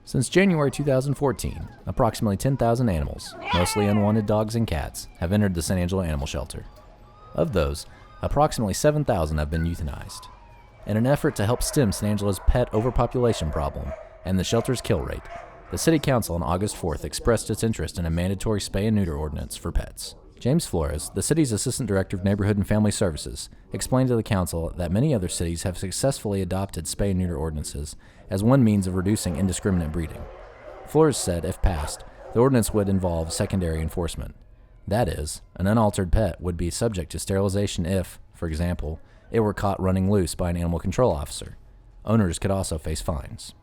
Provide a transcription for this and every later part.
Since January 2014, approximately 10,000 animals, mostly unwanted dogs and cats, have entered the San Angelo Animal Shelter. Of those, approximately 7,000 have been euthanized. In an effort to help stem San Angelo's pet overpopulation problem and the shelter's kill rate, the City Council on August 4th expressed its interest in a mandatory spay and neuter ordinance for pets. James Flores, the city's Assistant Director of Neighborhood and Family Services, explained to the council that many other cities have successfully adopted spay and neuter ordinances as one means of reducing indiscriminate breeding. Flores said if passed, the ordinance would involve secondary enforcement. That is, an unaltered pet would be subject to sterilization if, for example, it were caught running loose by an animal control officer. Owners could also face fines.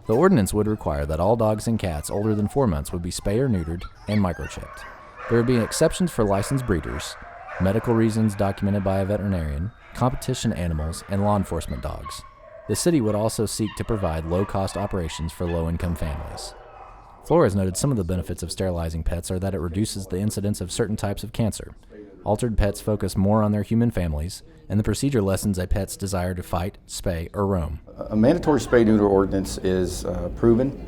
The ordinance would require that all dogs and cats older than 4 months would be spay or neutered and microchipped. There would be exceptions for licensed breeders, medical reasons documented by a veterinarian, competition animals, and law enforcement dogs. The city would also seek to provide low-cost operations for low-income families. Flores noted some of the benefits of sterilizing pets are that it reduces the incidence of certain types of cancer. Altered pets focus more on their human families, and the procedure lessens a pet's desire to fight, spay, or roam. A mandatory spay-neuter ordinance is proven.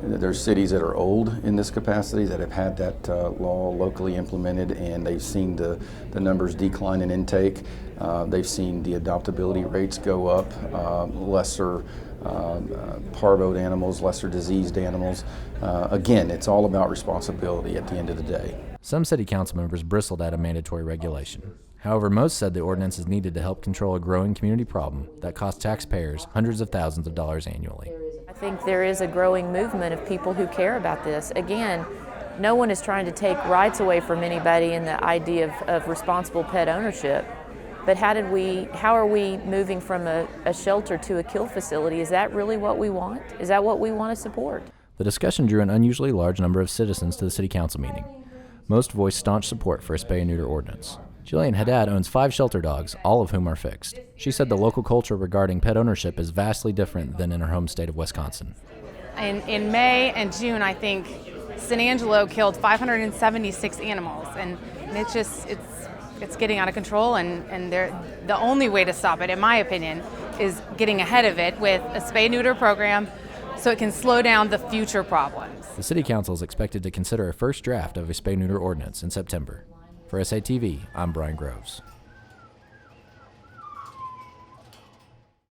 There's cities that are old in this capacity that have had that law locally implemented, and they've seen the numbers decline in intake. They've seen the adoptability rates go up, lesser parvoed animals, lesser diseased animals. Again, it's all about responsibility at the end of the day. Some city council members bristled at a mandatory regulation. However, most said the ordinance is needed to help control a growing community problem that costs taxpayers hundreds of thousands of dollars annually. I think there is a growing movement of people who care about this. Again, no one is trying to take rights away from anybody in the idea of responsible pet ownership. But how are we moving from a shelter to a kill facility? Is that really what we want? Is that what we want to support? The discussion drew an unusually large number of citizens to the city council meeting. Most voiced staunch support for a spay and neuter ordinance. Jillian Haddad owns 5 shelter dogs, all of whom are fixed. She said the local culture regarding pet ownership is vastly different than in her home state of Wisconsin. In May and June, I think San Angelo killed 576 animals, and it's getting out of control, and the only way to stop it, in my opinion, is getting ahead of it with a spay-neuter program so it can slow down the future problems. The City Council is expected to consider a first draft of a spay-neuter ordinance in September. For SATV, I'm Brian Groves.